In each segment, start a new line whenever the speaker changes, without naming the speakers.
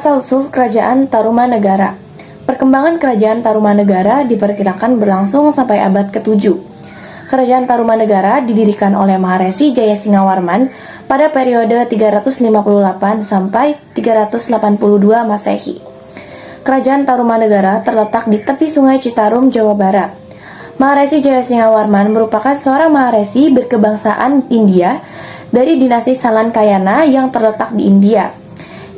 Asal-usul Kerajaan Tarumanegara. Perkembangan Kerajaan Tarumanegara diperkirakan berlangsung sampai abad ke-7. Kerajaan Tarumanegara didirikan oleh Maharesi Jayasingawarman pada periode 358 sampai 382 Masehi. Kerajaan Tarumanegara terletak di tepi Sungai Citarum, Jawa Barat. Maharesi Jayasingawarman merupakan seorang Maharesi berkebangsaan India dari dinasti Salankayana yang terletak di India.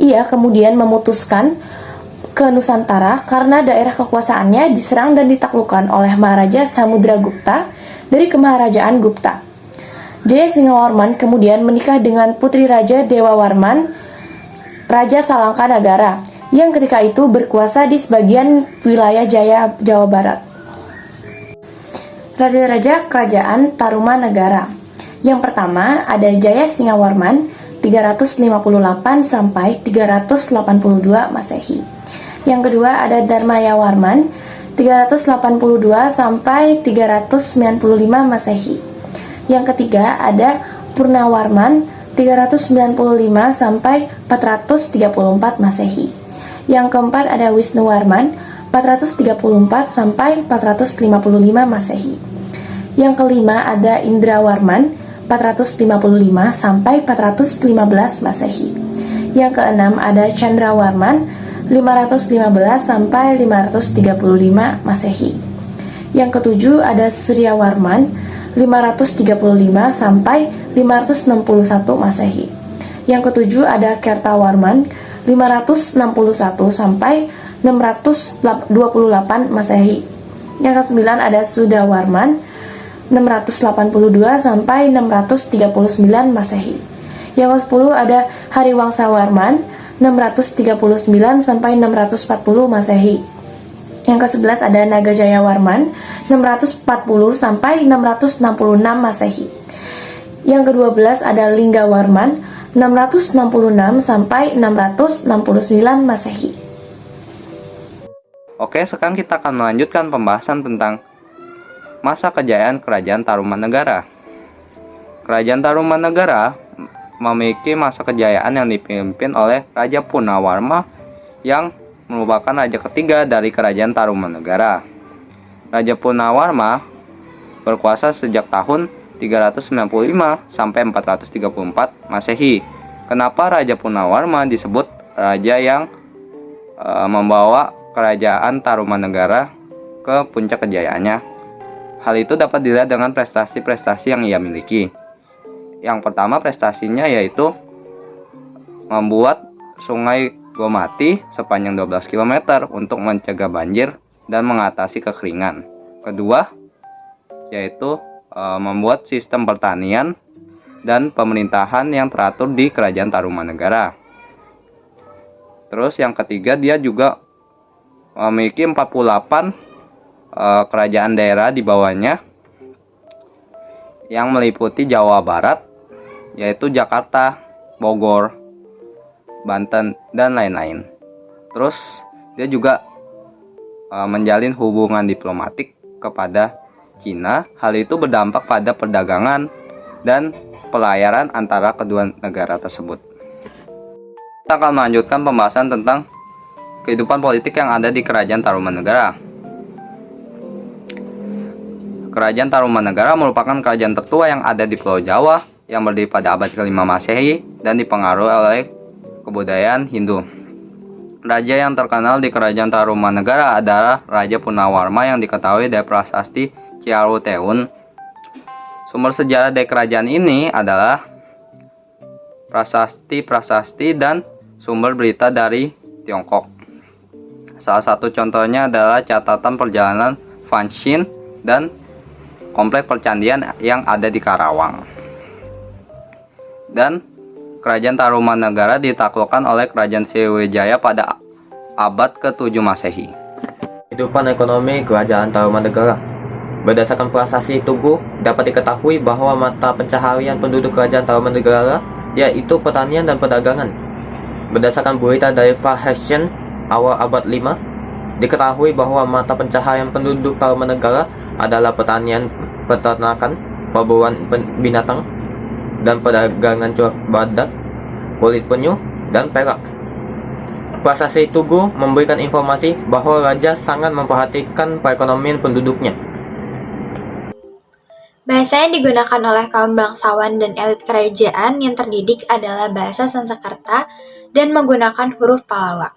Ia kemudian memutuskan ke Nusantara karena daerah kekuasaannya diserang dan ditaklukkan oleh Maharaja Samudragupta dari Kemaharajaan Gupta. Jayasingawarman kemudian menikah dengan putri Raja Dewawarman, Raja Salangkanagara, yang ketika itu berkuasa di sebagian wilayah Jawa Barat. Raja-raja Kerajaan Tarumanegara. Yang pertama ada Jayasingawarman 358 sampai 382 Masehi. Yang kedua ada Dharmayawarman 382 sampai 395 Masehi. Yang ketiga ada Purnawarman 395 sampai 434 Masehi. Yang keempat ada Wisnuwarman 434 sampai 455 Masehi. Yang kelima ada Indrawarman 455 sampai 415 Masehi. Yang keenam ada Chandrawarman 515 sampai 535 Masehi. Yang ketujuh ada Suryawarman 535 sampai 561 Masehi. Yang ketujuh ada Kertawarman 561 sampai 628 Masehi. Yang kesembilan ada Sudawarman 682 sampai 639 Masehi. Yang ke-10 ada Hariwangsawarman 639 sampai 640 Masehi. Yang ke-11 ada Nagajayawarman 640 sampai 666 Masehi. Yang ke-12 ada Linggawarman 666 sampai 669 Masehi.
Oke, sekarang kita akan melanjutkan pembahasan tentang masa kejayaan Kerajaan Tarumanegara. Kerajaan Tarumanegara memiliki masa kejayaan yang dipimpin oleh Raja Punawarma yang merupakan raja ketiga dari Kerajaan Tarumanegara. Raja Punawarma berkuasa sejak tahun 395 sampai 434 Masehi. Kenapa Raja Punawarma disebut raja yang membawa Kerajaan Tarumanegara ke puncak kejayaannya? Hal itu dapat dilihat dengan prestasi-prestasi yang ia miliki. Yang pertama prestasinya yaitu membuat Sungai Gomati sepanjang 12 km untuk mencegah banjir dan mengatasi kekeringan. Kedua yaitu membuat sistem pertanian dan pemerintahan yang teratur di Kerajaan Tarumanegara. Terus yang ketiga dia juga memiliki 48 kerajaan daerah di bawahnya yang meliputi Jawa Barat, yaitu Jakarta, Bogor, Banten, dan lain-lain. Terus dia juga menjalin hubungan diplomatik kepada Cina. Hal itu berdampak pada perdagangan dan pelayaran antara kedua negara tersebut. Kita akan melanjutkan pembahasan tentang kehidupan politik yang ada di Kerajaan Tarumanegara. Kerajaan Tarumanegara merupakan kerajaan tertua yang ada di Pulau Jawa yang berdiri pada abad ke-5 Masehi dan dipengaruhi oleh kebudayaan Hindu. Raja yang terkenal di Kerajaan Tarumanegara adalah Raja Punawarma yang diketahui dari prasasti Ciaruteun. Sumber sejarah dari kerajaan ini adalah prasasti-prasasti dan sumber berita dari Tiongkok. Salah satu contohnya adalah catatan perjalanan Fanshin dan kompleks percandian yang ada di Karawang. Dan Kerajaan Tarumanegara ditaklukkan oleh Kerajaan Sriwijaya pada abad ke-7 Masehi.
Kehidupan ekonomi Kerajaan Tarumanegara. Berdasarkan prasasti tubuh, dapat diketahui bahwa mata pencaharian penduduk Kerajaan Tarumanegara yaitu pertanian dan perdagangan. Berdasarkan berita dari Far Hessian awal abad 5, diketahui bahwa mata pencaharian penduduk Tarumanegara adalah pertanian, peternakan, perburuan binatang, dan perdagangan cuak badak, kulit penyu, dan perak. Prasasti Tugu memberikan informasi bahwa raja sangat memperhatikan perekonomian penduduknya.
Bahasa yang digunakan oleh kaum bangsawan dan elit kerajaan yang terdidik adalah bahasa Sanskerta dan menggunakan huruf Pallawa.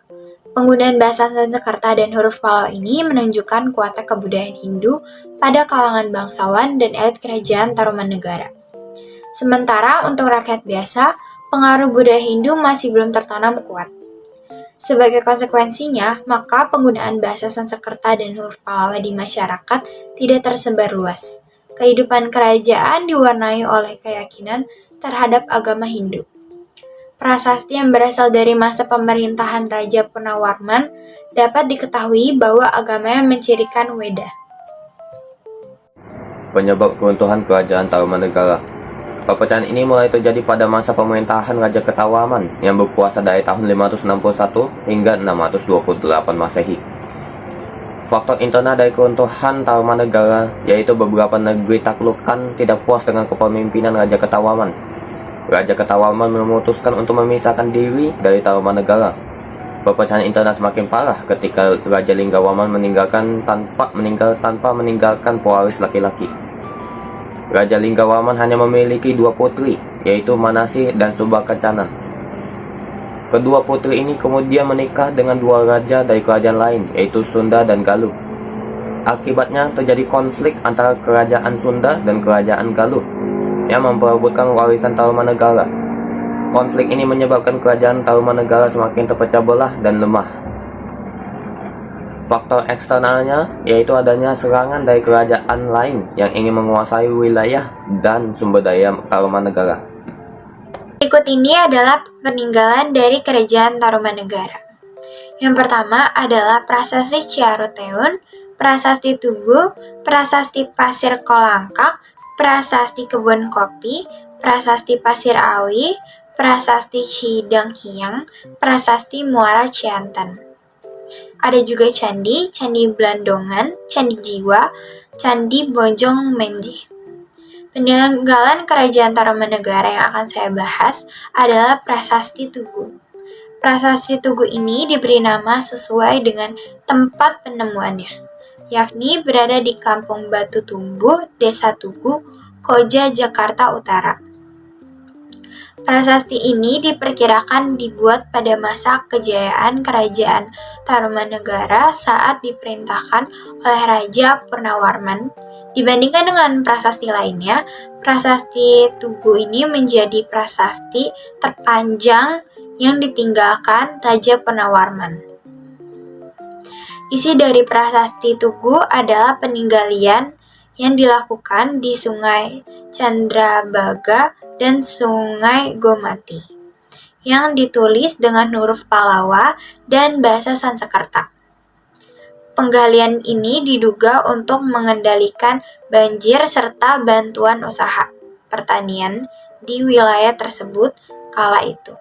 Penggunaan bahasa Sanskerta dan huruf Pallawa ini menunjukkan kuatnya kebudayaan Hindu pada kalangan bangsawan dan elit kerajaan Tarumanegara. Sementara untuk rakyat biasa, pengaruh budaya Hindu masih belum tertanam kuat. Sebagai konsekuensinya, maka penggunaan bahasa Sanskerta dan huruf Pallawa di masyarakat tidak tersebar luas. Kehidupan kerajaan diwarnai oleh keyakinan terhadap agama Hindu. Prasasti yang berasal dari masa pemerintahan Raja Purnawarman dapat diketahui bahwa agamanya mencirikan Weda.
Penyebab keruntuhan kerajaan Tarumanegara. Perpecahan ini mulai terjadi pada masa pemerintahan Raja Ketawaman yang berkuasa dari tahun 561 hingga 628 Masehi. Faktor internal dari keruntuhan Tarumanegara yaitu beberapa negeri taklukan tidak puas dengan kepemimpinan Raja Ketawaman. Raja Ketawaman memutuskan untuk memisahkan diri dari Tarumanegara. Perpecahan internal semakin parah ketika Raja Linggawaman tanpa meninggalkan pewaris laki-laki. Raja Linggawaman hanya memiliki 2 putri, yaitu Manasi dan Subakacana. Kedua putri ini kemudian menikah dengan 2 raja dari kerajaan lain, yaitu Sunda dan Galuh. Akibatnya terjadi konflik antara kerajaan Sunda dan kerajaan Galuh yang memperebutkan warisan Tarumanegara. Konflik ini menyebabkan kerajaan Tarumanegara semakin terpecah belah dan lemah. Faktor eksternalnya yaitu adanya serangan dari kerajaan lain yang ingin menguasai wilayah dan sumber daya Tarumanegara.
Berikut ini adalah peninggalan dari Kerajaan Tarumanegara. Yang pertama adalah Prasasti Ciaruteun, Prasasti Tugu, Prasasti Pasir Kolangkak, Prasasti Kebun Kopi, Prasasti Pasir Awi, Prasasti Cidanghiang, Prasasti Muara Ciantan. Ada juga candi, Candi Blandongan, Candi Jiwa, Candi Bojong Menje. Peninggalan Kerajaan Tarumanegara yang akan saya bahas adalah Prasasti Tugu. Prasasti Tugu ini diberi nama sesuai dengan tempat penemuannya, yakni berada di Kampung Batu Tumbuh, Desa Tugu, Koja, Jakarta Utara. Prasasti ini diperkirakan dibuat pada masa kejayaan Kerajaan Tarumanegara saat diperintahkan oleh Raja Purnawarman. Dibandingkan dengan prasasti lainnya, Prasasti Tugu ini menjadi prasasti terpanjang yang ditinggalkan Raja Purnawarman. Isi dari Prasasti Tugu adalah peninggalan yang dilakukan di Sungai Candrabaga dan Sungai Gomati, yang ditulis dengan huruf Pallawa dan bahasa Sanskerta. Penggalian ini diduga untuk mengendalikan banjir serta bantuan usaha pertanian di wilayah tersebut kala itu.